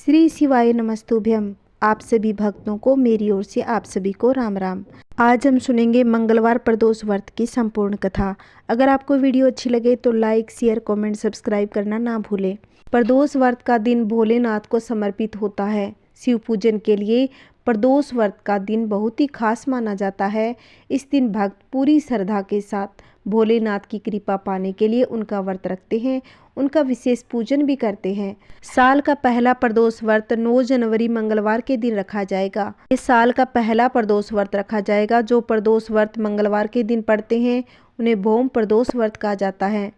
श्री शिवाय नमस्तुभ्यम। आप सभी भक्तों को मेरी ओर से आप सभी को राम राम। आज हम सुनेंगे मंगलवार प्रदोष व्रत की संपूर्ण कथा। अगर आपको वीडियो अच्छी लगे तो लाइक, शेयर, कमेंट, सब्सक्राइब करना ना भूलें। प्रदोष व्रत का दिन भोलेनाथ को समर्पित होता है। शिव पूजन के लिए प्रदोष व्रत का दिन बहुत ही खास माना जाता है। इस दिन भक्त पूरी श्रद्धा के साथ भोलेनाथ की कृपा पाने के लिए उनका व्रत रखते हैं, उनका विशेष पूजन भी करते हैं। साल का पहला प्रदोष व्रत 9 जनवरी मंगलवार के दिन रखा जाएगा। इस साल का पहला प्रदोष व्रत रखा जाएगा। जो प्रदोष व्रत मंगलवार के दिन पड़ते हैं उन्हें भौम प्रदोष व्रत कहा जाता है।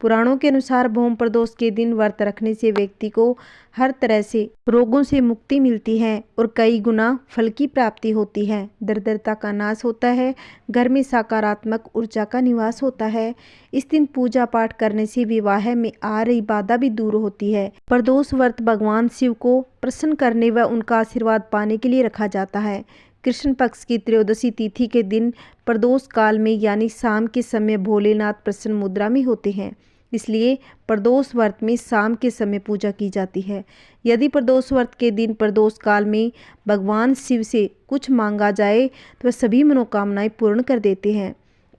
पुराणों के अनुसार भौम प्रदोष के दिन व्रत रखने से व्यक्ति को हर तरह से रोगों से मुक्ति मिलती है और कई गुना फल की प्राप्ति होती है। दरिद्रता का नाश होता है, घर में सकारात्मक ऊर्जा का निवास होता है। इस दिन पूजा पाठ करने से विवाह में आ रही बाधा भी दूर होती है। प्रदोष व्रत भगवान शिव को प्रसन्न करने व उनका आशीर्वाद पाने के लिए रखा जाता है। कृष्ण पक्ष की त्रयोदशी तिथि के दिन प्रदोष काल में यानी शाम के समय भोलेनाथ प्रसन्न मुद्रा में होते हैं, इसलिए प्रदोष व्रत में शाम के समय पूजा की जाती है। यदि प्रदोष व्रत के दिन प्रदोष काल में भगवान शिव से कुछ मांगा जाए तो वह सभी मनोकामनाएं पूर्ण कर देते हैं।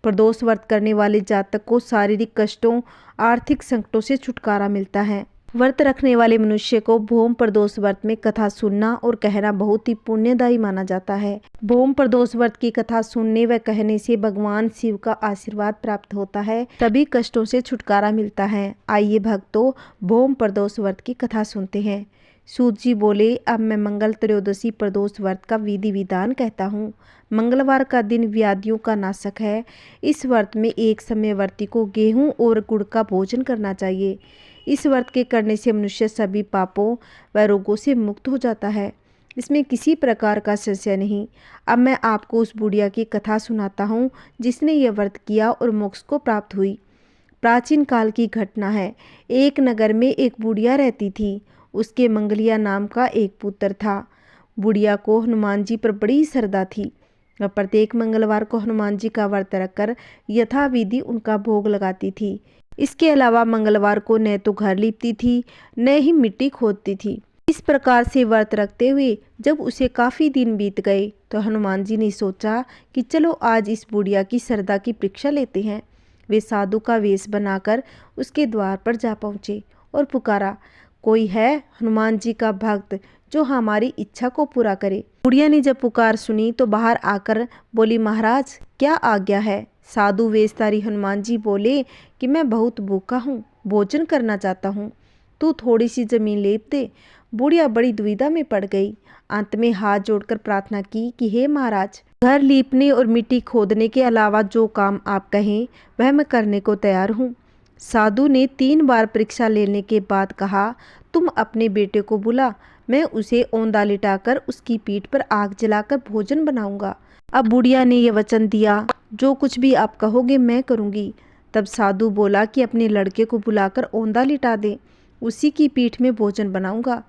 प्रदोष व्रत करने वाले जातक को शारीरिक कष्टों, आर्थिक संकटों से छुटकारा मिलता है। व्रत रखने वाले मनुष्य को भौम प्रदोष व्रत में कथा सुनना और कहना बहुत ही पुण्यदायी माना जाता है। भौम प्रदोष व्रत की कथा सुनने व कहने से भगवान शिव का आशीर्वाद प्राप्त होता है, सभी कष्टों से छुटकारा मिलता है। आइए भक्तों, भौम प्रदोष व्रत की कथा सुनते हैं। सूत जी बोले, अब मैं मंगल त्रयोदशी प्रदोष व्रत का विधि विधान कहता हूँ। मंगलवार का दिन व्याधियों का नाशक है। इस व्रत में एक समय व्रती को गेहूं और गुड़ का भोजन करना चाहिए। इस व्रत के करने से मनुष्य सभी पापों व रोगों से मुक्त हो जाता है, इसमें किसी प्रकार का संशय नहीं। अब मैं आपको उस बुढ़िया की कथा सुनाता हूँ जिसने यह व्रत किया और मोक्ष को प्राप्त हुई। प्राचीन काल की घटना है। एक नगर में एक बुढ़िया रहती थी। उसके मंगलिया नाम का एक पुत्र था। बुढ़िया को हनुमान जी पर बड़ी श्रद्धा थी। वह प्रत्येक मंगलवार को हनुमान जी का व्रत रखकर यथाविधि उनका भोग लगाती थी। इसके अलावा मंगलवार को न तो घर लीपती थी न ही मिट्टी खोदती थी। इस प्रकार से व्रत रखते हुए जब उसे काफी दिन बीत गए तो हनुमान जी ने सोचा कि चलो आज इस बुढ़िया की श्रद्धा की परीक्षा लेते हैं। वे साधु का वेश बनाकर उसके द्वार पर जा पहुंचे और पुकारा, कोई है हनुमान जी का भक्त जो हमारी इच्छा को पूरा करे। बुढ़िया ने जब पुकार सुनी तो बाहर आकर बोली, महाराज क्या आज्ञा है। साधु वेशधारी हनुमान जी बोले कि मैं बहुत भूखा हूँ, भोजन करना चाहता हूँ, तू थोड़ी सी जमीन लेप दे। बुढ़िया बड़ी दुविधा में पड़ गई। अंत में हाथ जोड़कर प्रार्थना की कि हे महाराज, घर लीपने और मिट्टी खोदने के अलावा जो काम आप कहें वह मैं करने को तैयार हूँ। साधु ने 3 बार परीक्षा लेने के बाद कहा, तुम अपने बेटे को बुला, मैं उसे औंधा लिटाकर उसकी पीठ पर आग जलाकर भोजन बनाऊंगा। अब बुढ़िया ने यह वचन दिया, जो कुछ भी आप कहोगे मैं करूंगी। तब साधु बोला कि अपने लड़के को बुलाकर औंधा लिटा दे, उसी की पीठ में भोजन बनाऊंगा।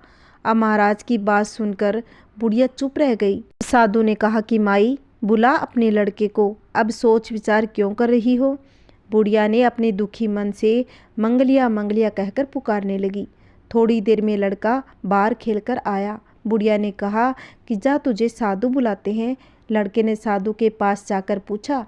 अब महाराज की बात सुनकर बुढ़िया चुप रह गई। साधु ने कहा कि माई, बुला अपने लड़के को, अब सोच विचार क्यों कर रही हो। बुढ़िया ने अपने दुखी मन से मंगलिया मंगलिया कहकर पुकारने लगी। थोड़ी देर में लड़का बाहर खेलकर आया। बुढ़िया ने कहा कि जा, तुझे साधु बुलाते हैं। लड़के ने साधु के पास जाकर पूछा,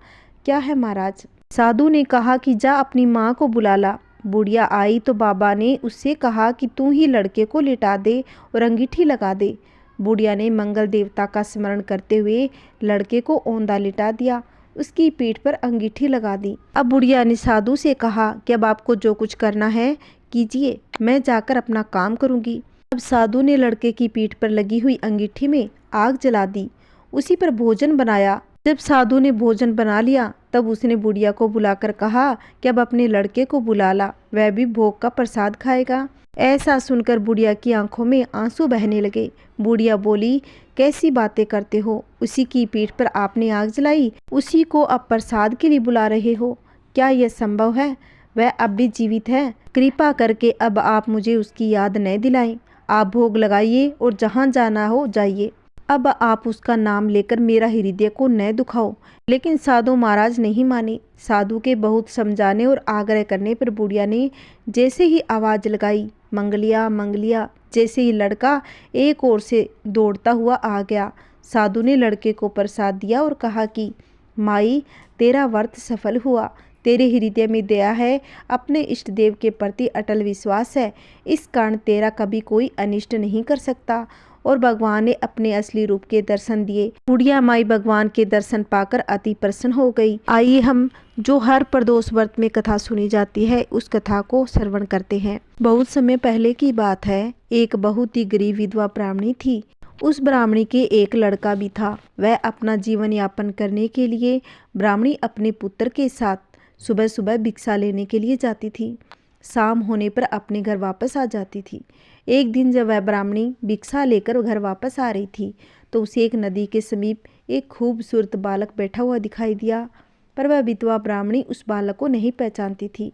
क्या है महाराज। साधु ने कहा कि जा अपनी माँ को बुला ला। बुढ़िया आई तो बाबा ने उससे कहा कि तू ही लड़के को लिटा दे और अंगीठी लगा दे। बुढ़िया ने मंगल देवता का स्मरण करते हुए लड़के को औंधा लिटा दिया, उसकी पीठ पर अंगीठी लगा दी। अब बुढ़िया ने साधु से कहा कि अब आपको जो कुछ करना है कीजिए, मैं जाकर अपना काम करूंगी। अब साधु ने लड़के की पीठ पर लगी हुई अंगीठी में आग जला दी, उसी पर भोजन बनाया। जब साधु ने भोजन बना लिया तब उसने बुढ़िया को बुलाकर कहा कि अब अपने लड़के को बुला ला, वह भी भोग का प्रसाद खाएगा। ऐसा सुनकर बुढ़िया की आंखों में आंसू बहने लगे। बुढ़िया बोली, कैसी बातें करते हो, उसी की पीठ पर आपने आग जलाई, उसी को अब प्रसाद के लिए बुला रहे हो, क्या यह संभव है। वह अब भी जीवित है, कृपा करके अब आप मुझे उसकी याद न दिलाएं। आप भोग लगाइए और जहाँ जाना हो जाइए। अब आप उसका नाम लेकर मेरा हृदय को न दुखाओ। लेकिन साधु महाराज नहीं माने। साधु के बहुत समझाने और आग्रह करने पर बुढ़िया ने जैसे ही आवाज़ लगाई, मंगलिया मंगलिया, जैसे ही लड़का एक ओर से दौड़ता हुआ आ गया। साधु ने लड़के को प्रसाद दिया और कहा कि माई, तेरा व्रत सफल हुआ। तेरे हृदय में दया है, अपने इष्ट देव के प्रति अटल विश्वास है, इस कारण तेरा कभी कोई अनिष्ट नहीं कर सकता। और भगवान ने अपने असली रूप के दर्शन दिए। बुढ़िया माई भगवान के दर्शन पाकर अति प्रसन्न हो गई। आइए हम जो हर प्रदोष व्रत में कथा सुनी जाती है उस कथा को श्रवण करते हैं। बहुत समय पहले की बात है। एक बहुत ही गरीब विधवा ब्राह्मणी थी। उस ब्राह्मणी के एक लड़का भी था। वह अपना जीवन यापन करने के लिए ब्राह्मणी अपने पुत्र के साथ सुबह सुबह भिक्षा लेने के लिए जाती थी। शाम होने पर अपने घर वापस आ जाती थी। एक दिन जब वह ब्राह्मणी भिक्षा लेकर घर वापस आ रही थी तो उसे एक नदी के समीप एक खूबसूरत बालक बैठा हुआ दिखाई दिया। पर वह विधवा ब्राह्मणी उस बालक को नहीं पहचानती थी।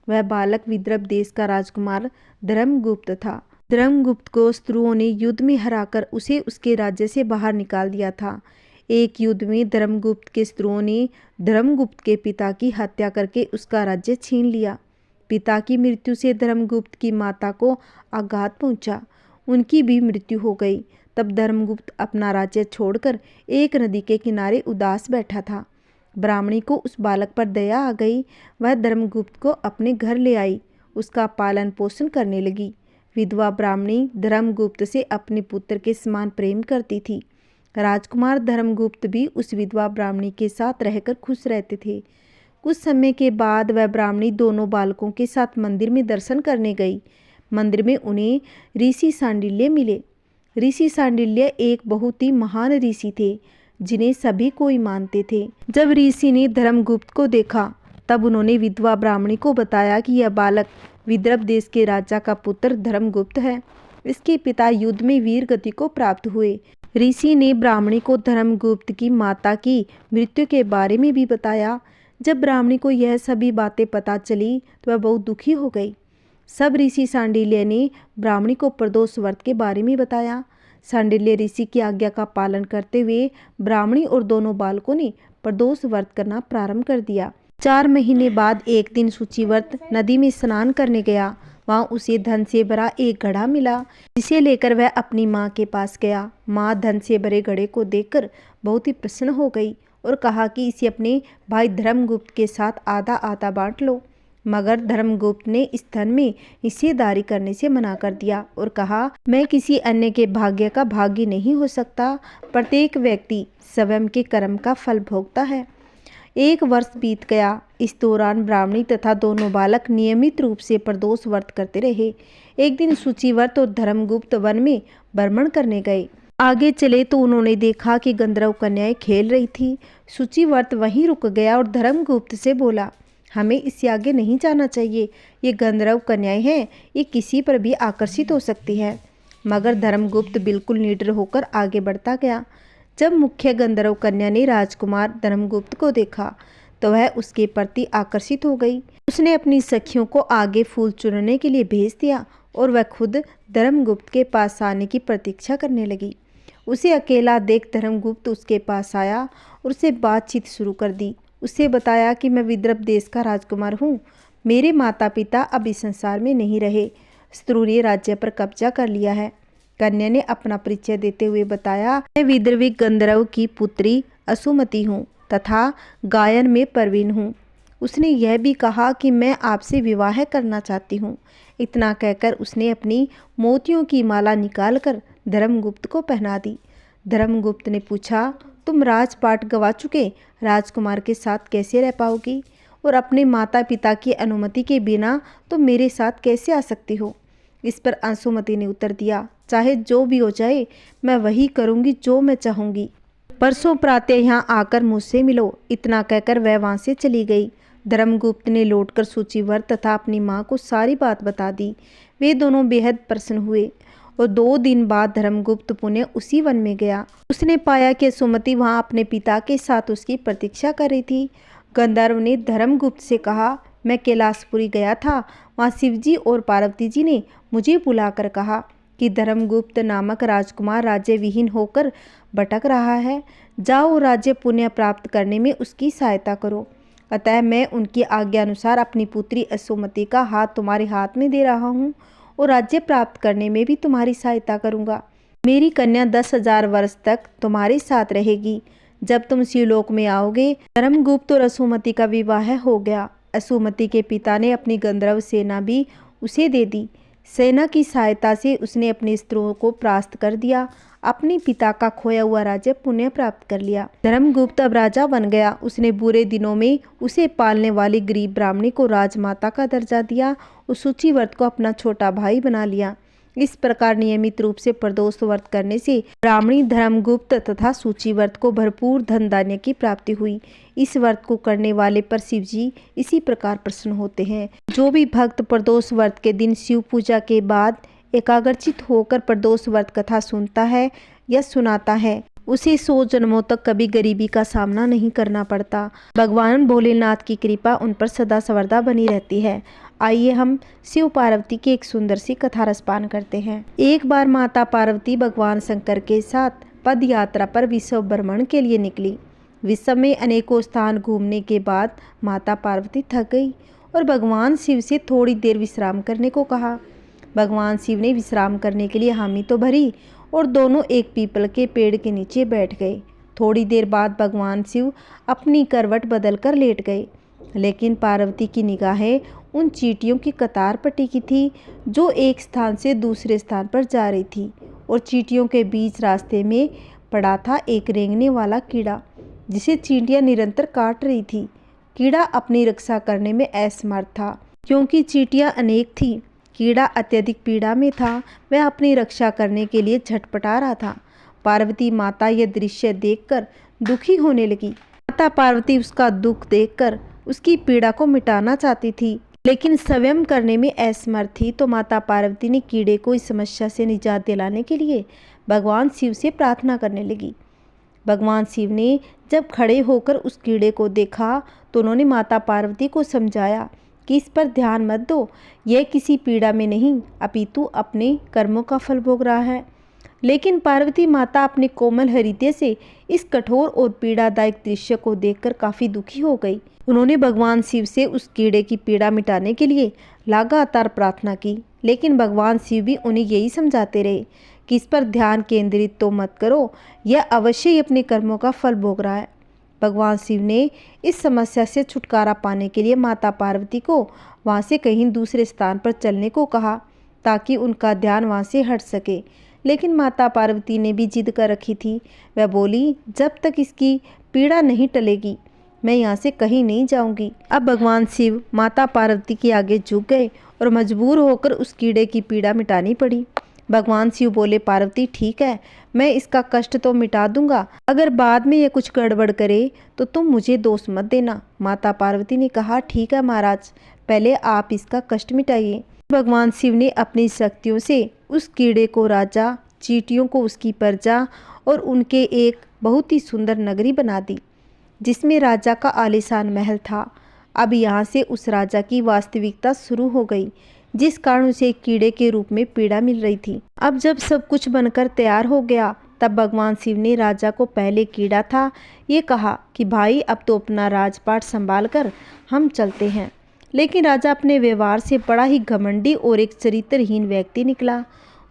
वह बालक विदर्भ देश का राजकुमार धर्मगुप्त था। धर्मगुप्त को शत्रुओं ने युद्ध में हराकर उसे उसके राज्य से बाहर निकाल दिया था। एक युद्ध में धर्मगुप्त के शत्रुओं ने धर्मगुप्त के पिता की हत्या करके उसका राज्य छीन लिया। पिता की मृत्यु से धर्मगुप्त की माता को आघात पहुंचा। उनकी भी मृत्यु हो गई। तब धर्मगुप्त अपना राज्य छोड़कर एक नदी के किनारे उदास बैठा था। ब्राह्मणी को उस बालक पर दया आ गई। वह धर्मगुप्त को अपने घर ले आई, उसका पालन पोषण करने लगी। विधवा ब्राह्मणी धर्मगुप्त से अपने पुत्र के समान प्रेम करती थी। राजकुमार धर्मगुप्त भी उस विधवा ब्राह्मणी के साथ रहकर खुश रहते थे। कुछ समय के बाद वह ब्राह्मणी दोनों बालकों के साथ मंदिर में दर्शन करने गई। मंदिर में उन्हें ऋषि सांडिल्य मिले। ऋषि सांडिल्य एक बहुत ही महान ऋषि थे जिन्हें सभी कोई मानते थे। जब ऋषि ने धर्मगुप्त को देखा तब उन्होंने विधवा ब्राह्मणी को बताया कि यह बालक विदर्भ देश के राजा का पुत्र धर्मगुप्त है। इसके पिता युद्ध में वीर गति को प्राप्त हुए। ऋषि ने ब्राह्मणी को धर्मगुप्त की माता की मृत्यु के बारे में भी बताया। जब ब्राह्मणी को यह सभी बातें पता चली तो वह बहुत दुखी हो गई। सब ऋषि सांडिल्य ने ब्राह्मणी को प्रदोष व्रत के बारे में बताया। सांडिल्य ऋषि की आज्ञा का पालन करते हुए ब्राह्मणी और दोनों बालकों ने प्रदोष व्रत करना प्रारंभ कर दिया। 4 महीने बाद एक दिन सूचिव्रत नदी में स्नान करने गया। वहाँ उसे धन से भरा एक घड़ा मिला, जिसे लेकर वह अपनी माँ के पास गया। माँ धन से भरे घड़े को देखकर बहुत ही प्रसन्न हो गई और कहा कि इसे अपने भाई धर्मगुप्त के साथ आधा आधा बांट लो। मगर धर्मगुप्त ने इस धन में हिस्सेदारी करने से मना कर दिया और कहा, मैं किसी अन्य के भाग्य का भागी नहीं हो सकता। प्रत्येक व्यक्ति स्वयं के कर्म का फल भोगता है। 1 वर्ष बीत गया। इस दौरान ब्राह्मणी तथा दोनों बालक नियमित रूप से प्रदोष व्रत करते रहे। एक दिन सूचिव्रत और धर्मगुप्त वन में भ्रमण करने गए। आगे चले तो उन्होंने देखा कि गंधर्व कन्याएं खेल रही थी। सूचिव्रत वहीं रुक गया और धर्मगुप्त से बोला, हमें इससे आगे नहीं जाना चाहिए। ये गंधर्व कन्याएं हैं, ये किसी पर भी आकर्षित हो सकती है। मगर धर्मगुप्त बिल्कुल निडर होकर आगे बढ़ता गया। जब मुख्य गंधर्व कन्या ने राजकुमार धर्मगुप्त को देखा तो वह उसके प्रति आकर्षित हो गई। उसने अपनी सखियों को आगे फूल चुनने के लिए भेज दिया और वह खुद धर्मगुप्त के पास आने की प्रतीक्षा करने लगी। उसे अकेला देख धर्मगुप्त उसके पास आया और उससे बातचीत शुरू कर दी। उसे बताया कि मैं विदर्भ देश का राजकुमार हूँ। मेरे माता पिता अब इस संसार में नहीं रहे। शत्रु ने राज्य पर कब्जा कर लिया है। कन्या ने अपना परिचय देते हुए बताया, मैं विदर्भी गंधर्व की पुत्री असुमति हूँ तथा गायन में प्रवीण हूँ। उसने यह भी कहा कि मैं आपसे विवाह करना चाहती हूँ। इतना कहकर उसने अपनी मोतियों की माला निकालकर धर्मगुप्त को पहना दी। धर्मगुप्त ने पूछा, तुम राजपाट गवा चुके राजकुमार के साथ कैसे रह पाओगी और अपने माता पिता की अनुमति के बिना तुम मेरे साथ कैसे आ सकती हो? इस पर अंशुमति ने उत्तर दिया, चाहे जो भी हो जाए मैं वही करूँगी जो मैं चाहूँगी। परसों प्रातः यहाँ आकर मुझसे मिलो। इतना कहकर वह वहाँ से चली गई। धर्मगुप्त ने लौटकर सूचिव्रत तथा अपनी माँ को सारी बात बता दी। वे दोनों बेहद प्रसन्न हुए और 2 दिन बाद धर्मगुप्त पुनः उसी वन में गया। उसने पाया कि सुमति वहाँ अपने पिता के साथ उसकी प्रतीक्षा कर रही थी। गंधर्व ने धर्मगुप्त से कहा, मैं कैलाशपुरी गया था। वहाँ शिवजी और पार्वती जी ने मुझे बुलाकर कहा कि धर्मगुप्त नामक राजकुमार राज्य विहीन होकर भटक रहा है। जाओ, राज्य पुण्य प्राप्त करने में उसकी सहायता करो। अतः मैं उनकी आज्ञा अनुसार अपनी पुत्री असुमति का हाथ तुम्हारे हाथ में दे रहा हूँ और राज्य प्राप्त करने में भी तुम्हारी सहायता करूँगा। मेरी कन्या 10,000 वर्ष तक तुम्हारे साथ रहेगी। जब तुम शिवलोक में आओगे, धर्मगुप्त और असुमति का विवाह हो गया। असुमति के पिता ने अपनी गंधर्व सेना भी उसे दे दी। सेना की सहायता से उसने अपने स्त्रियों को परास्त कर दिया, अपने पिता का खोया हुआ राज्य पुण्य प्राप्त कर लिया। धर्मगुप्त अब राजा बन गया। उसने बुरे दिनों में उसे पालने वाली गरीब ब्राह्मणी को राजमाता का दर्जा दिया और सूचीव्रत को अपना छोटा भाई बना लिया। इस प्रकार नियमित रूप से प्रदोष व्रत करने से ब्राह्मणी, धर्मगुप्त तथा सूचीव्रत को भरपूर धन धान्य की प्राप्ति हुई। इस व्रत को करने वाले पर शिव जी इसी प्रकार प्रसन्न होते हैं। जो भी भक्त प्रदोष व्रत के दिन शिव पूजा के बाद एकाग्रचित होकर प्रदोष व्रत कथा सुनता है या सुनाता है, उसे 100 जन्मों तक कभी गरीबी का सामना नहीं करना पड़ता। भगवान भोलेनाथ की कृपा उन पर सदा सर्वदा बनी रहती है। आइए हम शिव पार्वती की एक सुंदर सी कथा रसपान करते हैं। एक बार माता पार्वती भगवान शंकर के साथ पद यात्रा पर विश्व भ्रमण के लिए निकली। विश्व में अनेकों स्थान घूमने के बाद माता पार्वती थक गई और भगवान शिव से थोड़ी देर विश्राम करने को कहा। भगवान शिव ने विश्राम करने के लिए हामी तो भरी और दोनों एक पीपल के पेड़ के नीचे बैठ गए। थोड़ी देर बाद भगवान शिव अपनी करवट बदलकर लेट गए, लेकिन पार्वती की निगाहें उन चींटियों की कतार पर टिकी थी जो एक स्थान से दूसरे स्थान पर जा रही थी, और चींटियों के बीच रास्ते में पड़ा था एक रेंगने वाला कीड़ा जिसे चींटियां निरंतर काट रही थी। कीड़ा अपनी रक्षा करने में असमर्थ था क्योंकि चींटियां अनेक थीं। कीड़ा अत्यधिक पीड़ा में था, वह अपनी रक्षा करने के लिए झटपटा रहा था। पार्वती माता यह दृश्य देखकर दुखी होने लगी। माता पार्वती उसका दुख देखकर उसकी पीड़ा को मिटाना चाहती थी, लेकिन स्वयं करने में असमर्थ थी। तो माता पार्वती ने कीड़े को इस समस्या से निजात दिलाने के लिए भगवान शिव से प्रार्थना करने लगी। भगवान शिव ने जब खड़े होकर उस कीड़े को देखा तो उन्होंने माता पार्वती को समझाया कि इस पर ध्यान मत दो, यह किसी पीड़ा में नहीं अपितु अपने कर्मों का फल भोग रहा है। लेकिन पार्वती माता अपने कोमल हृदय से इस कठोर और पीड़ादायक दृश्य को देखकर काफी दुखी हो गई। उन्होंने भगवान शिव से उस कीड़े की पीड़ा मिटाने के लिए लगातार प्रार्थना की, लेकिन भगवान शिव भी उन्हें यही समझाते रहे कि इस पर ध्यान केंद्रित तो मत करो, यह अवश्य ही अपने कर्मों का फल भोग रहा है। भगवान शिव ने इस समस्या से छुटकारा पाने के लिए माता पार्वती को वहां से कहीं दूसरे स्थान पर चलने को कहा ताकि उनका ध्यान वहां से हट सके। लेकिन माता पार्वती ने भी जिद कर रखी थी। वह बोली, जब तक इसकी पीड़ा नहीं टलेगी मैं यहाँ से कहीं नहीं जाऊंगी। अब भगवान शिव माता पार्वती के आगे झुक गए और मजबूर होकर उस कीड़े की पीड़ा मिटानी पड़ी। भगवान शिव बोले, पार्वती ठीक है, मैं इसका कष्ट तो मिटा दूंगा, अगर बाद में यह कुछ गड़बड़ करे तो तुम मुझे दोष मत देना। माता पार्वती ने कहा, ठीक है महाराज, पहले आप इसका कष्ट मिटाइए। भगवान शिव ने अपनी शक्तियों से उस कीड़े को राजा, चींटियों को उसकी प्रजा और उनके एक बहुत ही सुंदर नगरी बना दी जिसमें राजा का आलीशान महल था। अब यहाँ से उस राजा की वास्तविकता शुरू हो गई, जिस कारण उसे एक कीड़े के रूप में पीड़ा मिल रही थी। अब जब सब कुछ बनकर तैयार हो गया तब भगवान शिव ने राजा को, पहले कीड़ा था, ये कहा कि भाई अब तो अपना राजपाट संभाल कर हम चलते हैं। लेकिन राजा अपने व्यवहार से बड़ा ही घमंडी और एक चरित्रहीन व्यक्ति निकला।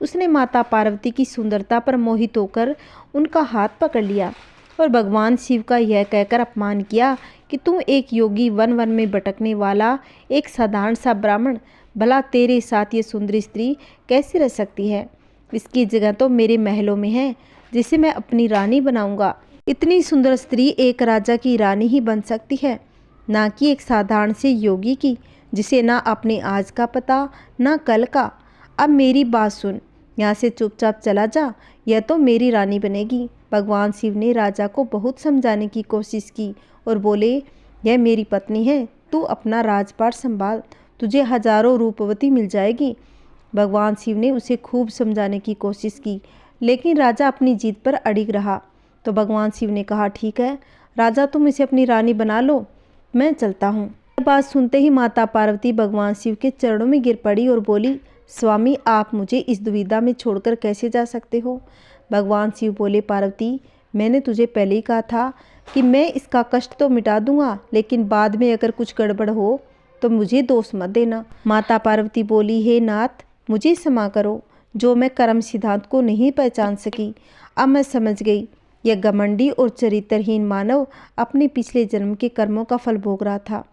उसने माता पार्वती की सुंदरता पर मोहित होकर उनका हाथ पकड़ लिया और भगवान शिव का यह कहकर अपमान किया कि तुम एक योगी, वन वन में भटकने वाला एक साधारण सा ब्राह्मण, भला तेरे साथ ये सुंदरी स्त्री कैसे रह सकती है? इसकी जगह तो मेरे महलों में है जिसे मैं अपनी रानी बनाऊंगा। इतनी सुंदर स्त्री एक राजा की रानी ही बन सकती है, ना कि एक साधारण से योगी की जिसे ना अपने आज का पता ना कल का। अब मेरी बात सुन, यहाँ से चुपचाप चला जा, यह तो मेरी रानी बनेगी। भगवान शिव ने राजा को बहुत समझाने की कोशिश की और बोले, यह मेरी पत्नी है, तू अपना राजपाट संभाल, तुझे हजारों रूपवती मिल जाएगी। भगवान शिव ने उसे खूब समझाने की कोशिश की, लेकिन राजा अपनी जिद पर अड़िग रहा। तो भगवान शिव ने कहा, ठीक है राजा, तुम इसे अपनी रानी बना लो, मैं चलता हूँ। यह बात सुनते ही माता पार्वती भगवान शिव के चरणों में गिर पड़ी और बोली, स्वामी, आप मुझे इस दुविधा में छोड़कर कैसे जा सकते हो? भगवान शिव बोले, पार्वती, मैंने तुझे पहले ही कहा था कि मैं इसका कष्ट तो मिटा दूंगा, लेकिन बाद में अगर कुछ गड़बड़ हो तो मुझे दोष मत देना। माता पार्वती बोली, हे नाथ, मुझे क्षमा करो, जो मैं कर्म सिद्धांत को नहीं पहचान सकी। अब मैं समझ गई, यह घमंडी और चरित्रहीन मानव अपने पिछले जन्म के कर्मों का फल भोग रहा था।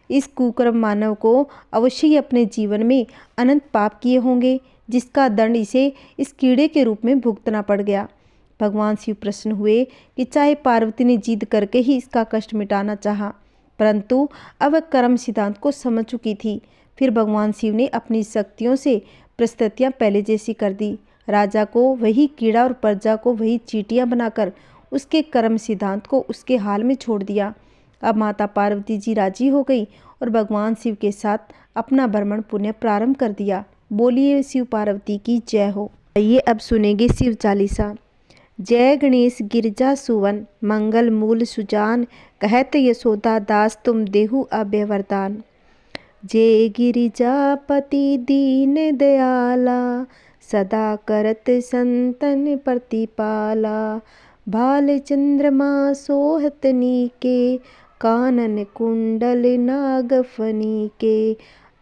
इस कुकर्म मानव को अवश्य ही अपने जीवन में अनंत पाप किए होंगे, जिसका दंड इसे इस कीड़े के रूप में भुगतना पड़ गया। भगवान शिव प्रसन्न हुए कि चाहे पार्वती ने जिद करके ही इसका कष्ट मिटाना चाहा, परंतु अब वह कर्म सिद्धांत को समझ चुकी थी। फिर भगवान शिव ने अपनी शक्तियों से परिस्थितियाँ पहले जैसी कर दी। राजा को वही कीड़ा और प्रजा को वही चींटियाँ बनाकर उसके कर्म सिद्धांत को उसके हाल में छोड़ दिया। अब माता पार्वती जी राजी हो गई और भगवान शिव के साथ अपना भ्रमण पुण्य प्रारंभ कर दिया। बोलिए शिव पार्वती की जय हो। आइए अब सुनेंगे शिव चालीसा। जय गणेश गिरजा सुवन, मंगल मूल सुजान, कहत यशोदा दास तुम देहु अभय वरदान। जय गिरिजापति दीन दयाला, सदा करत संतन प्रतिपाला। भाल चंद्रमा सोहत नीके, कानन कुंडल नागफनी के।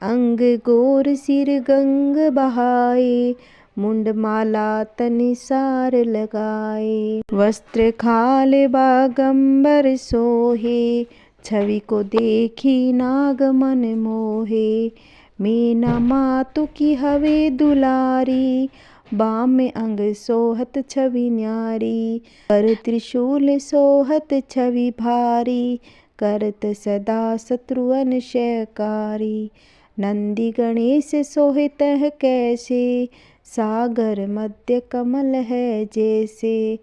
अंग गोर सिर गंग बहाए, मुंड माला तन सार लगाए। वस्त्र खाल बागंबर सोहे, छवि को देखी नाग मन मोहे। मीना मातु की हवे दुलारी, बाम में अंग सोहत छवि न्यारी। कर त्रिशूल सोहत छवि भारी, करत सदा शत्रुअन शयकारी। नंदी गणेश सोहित है कैसे, सागर मध्य कमल है जैसे।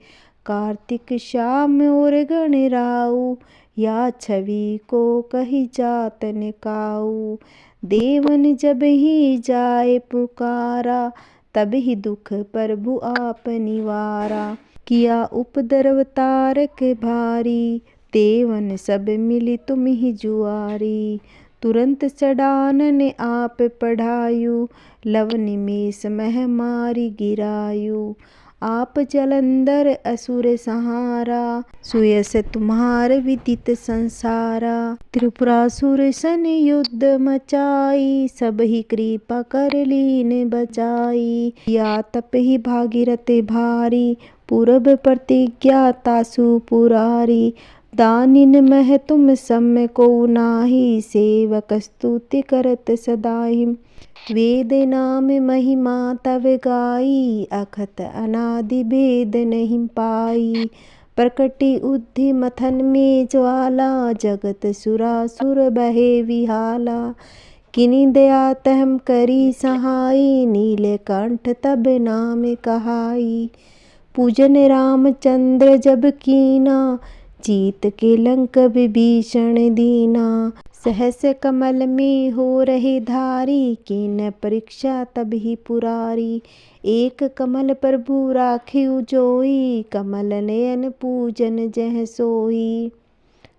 कार्तिक श्याम और गणराऊ, या छवि को कही जात न काऊ। देवन जब ही जाए पुकारा, तब ही दुख प्रभु आप निवारा। किया उपद्रव तारक भारी, देवन सब मिली तुम ही जुआरी। तुरंत सडानन आप पढ़ायु, लव निमेष मह मारी गिरायु। आप जलंधर असुर सहारा, सुयस तुम्हार विदित संसारा। त्रिपुरासुर सन युद्ध मचाई, सब ही कृपा कर लीन बचाई। या तप ही भागीरथ भारी, पूरब प्रतिज्ञा तासु पुरारी। दानिन मह तुम सम को नाही, सेवक स्तुति करत सदाहि। वेद नाम महिमा तव गाई, अखत अनादि भेद नहीं पाई। प्रकटी उद्धि मथन में ज्वाला, जगत सुरासुर बहे विहाला। किनी दया तहम करी सहाई, नीलकंठ तब नाम कहाई। पूजन रामचंद्र जब कीना, जीत के लंक विभीषण दीना। सहस कमल में हो रहे धारी, कीन परीक्षा तब ही पुरारी। एक कमल प्रभु राखे जोई, कमल नयन पूजन जह सोई।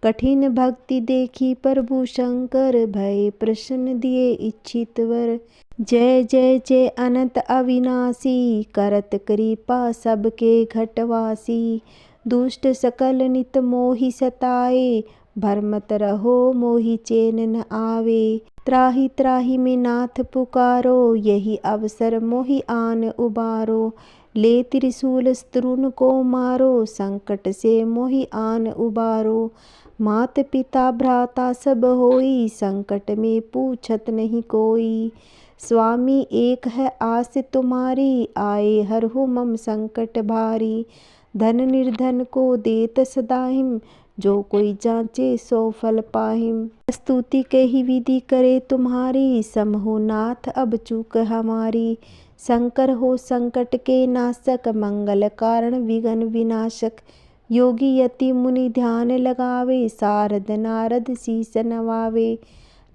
कठिन भक्ति देखी प्रभु शंकर, भय प्रसन्न दिए इच्छित वर। जय जय जय अनंत अविनाशी, करत कृपा सबके घटवासी। दुष्ट सकल नित मोहि सताए, भरमत रहो मोहि चैन न आवे। त्राहि त्राहि में नाथ पुकारो, यही अवसर मोहि आन उबारो। ले त्रिशूल तरुण को मारो, संकट से मोहि आन उबारो। मात पिता भ्राता सब होई, संकट में पूछत नहीं कोई। स्वामी एक है आस तुम्हारी, आए हरहु मम संकट भारी। धन निर्धन को देत सदाहिम, जो कोई जांचे सो फल पाहिम। स्तुति कही विधि करे तुम्हारी, सम हो नाथ अब चूक हमारी। शंकर हो संकट के नाशक, मंगल कारण विघ्न विनाशक। योगी यति मुनि ध्यान लगावे, सारद नारद शीस नवावे।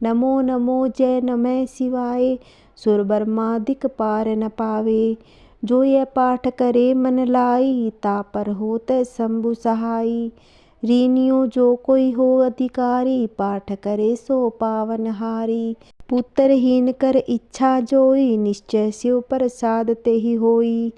नमो नमो जय नमः शिवाय, सुर ब्रह्मादिक पार न पावे। जो यह पाठ करे मन लाई, तापर होत शंभु सहाई। ऋणियो जो कोई हो अधिकारी, पाठ करे सो पावनहारी। पुत्रहीन कर इच्छा जोई, निश्चय शिव प्रसाद तेहि होई।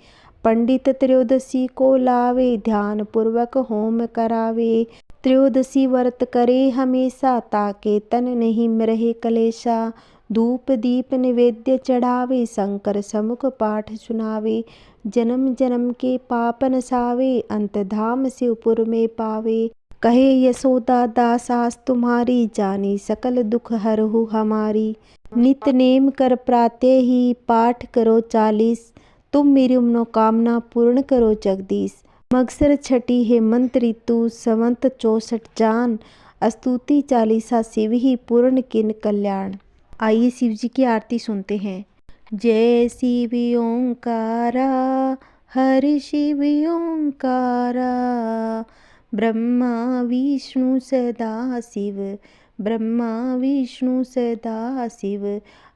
पंडित त्रयोदशी को लावे, ध्यान पूर्वक होम करावे। त्रयोदशी व्रत करे हमेशा, ताके तन नहीं रहे कलेशा। धूप दीप निवेद्य चढ़ावे, शंकर समुख पाठ सुनावे। जन्म जन्म के पाप नसावे, अंत धाम शिवपुर में पावे। कहे यशोदा दास आस तुम्हारी, जानी सकल दुख हरहु हमारी। नित नेम कर प्रातः ही, पाठ करो 40, तुम मेरी मनोकामना पूर्ण करो जगदीश। मगसर छठी है मंत्र ऋतु, संवत 64 जान, स्तुति 40 शिव ही पूर्ण किन कल्याण। आइए शिव जी की आरती सुनते हैं। जय शिव ओंकारा, हर शिव ओंकारा, ब्रह्मा विष्णु सदा शिव, ब्रह्मा विष्णु सदा शिव,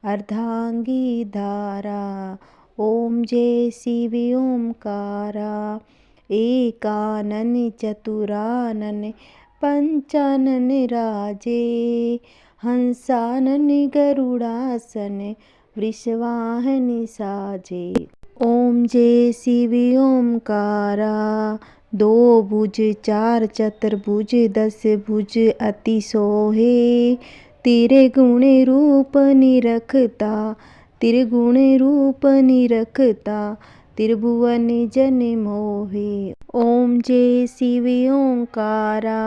अर्धांगी धारा। ओम जय शिव ओंकारा, एकानन चतुरानन, पंचानन राजे, हंसानन गरुड़ासन, वृषवाहन साजे। ओम जय शिव ओंकारा, 2 भुज 4 चतुर्भुज 10 भुज अति सोहे। तेरे गुण रूप निरखता, त्रिगुण रूप निरखता, त्रिभुवन जन मोहे। ओम जय शिव ओंकारा,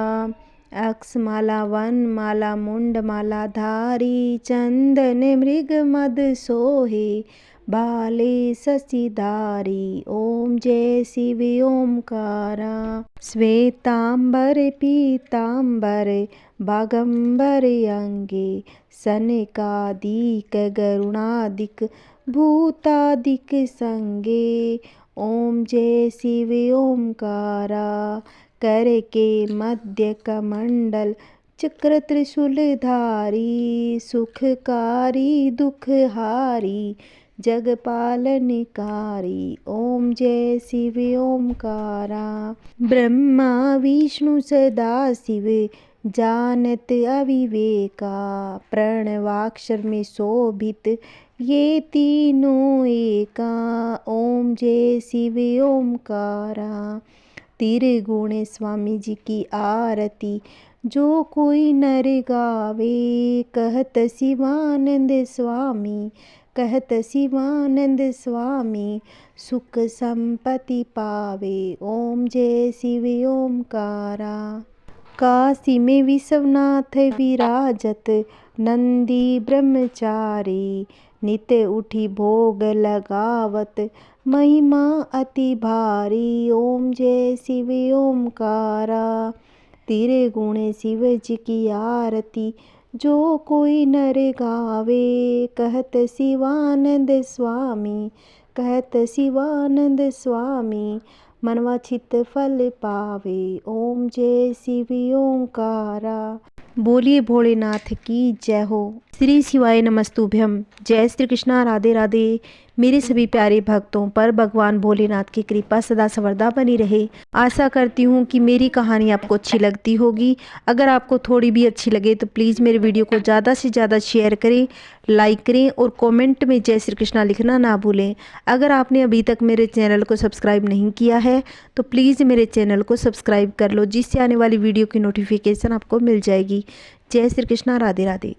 अक्षमाला वनमाला मुंडमाला धारी, चंदन मृग मद सोहे, बाले शशिधारी। ओम जय शिव ओंकारा, श्वेतांबर पीतांबर, बागंबर अंगे, सनकादिक गरुणादिक, भूतादिक संगे। ओम जय शिव ओंकारा, कर के मध्य कमंडल, चक्र त्रिशूलधारी, सुखकारी दुखहारी, जगपालनकारी। ओम जय शिव ओंकारा, ब्रह्मा विष्णु सदा शिव, जानत अविवेका, प्रणवाक्षर में शोभित, ये तीनों एका। ओम जय शिव ओंकारा, त्रिगुण स्वामी जी की आरती, जो कोई नर गावे, कहत शिवानंद स्वामी, कहत शिवानंद स्वामी, सुख संपत्ति पावे। ओम जय शिव ओंकारा, काशी में विश्वनाथ विराजत, नंदी ब्रह्मचारी, नित उठी भोग लगावत, महिमा अति भारी। ओम जय शिव ओंकारा, त्रिगुण शिव जी की आरती, जो कोई नर गावे, कहत शिवानंद स्वामी, कहत शिवानंद स्वामी, मनवांछित फल पावे। ओम जय शिव ओंकारा। बोलिए भोलेनाथ की जय हो। श्री शिवाय नमस्तुभ्यम। जय श्री कृष्णा, राधे राधे। मेरे सभी प्यारे भक्तों पर भगवान भोलेनाथ की कृपा सदा सर्वदा बनी रहे। आशा करती हूँ कि मेरी कहानी आपको अच्छी लगती होगी। अगर आपको थोड़ी भी अच्छी लगे तो प्लीज़ मेरे वीडियो को ज़्यादा से ज़्यादा शेयर करें, लाइक करें और कमेंट में जय श्री कृष्णा लिखना ना भूलें। अगर आपने अभी तक मेरे चैनल को सब्सक्राइब नहीं किया है तो प्लीज़ मेरे चैनल को सब्सक्राइब कर लो, जिससे आने वाली वीडियो की नोटिफिकेशन आपको मिल जाएगी। जय श्री कृष्णा, राधे राधे।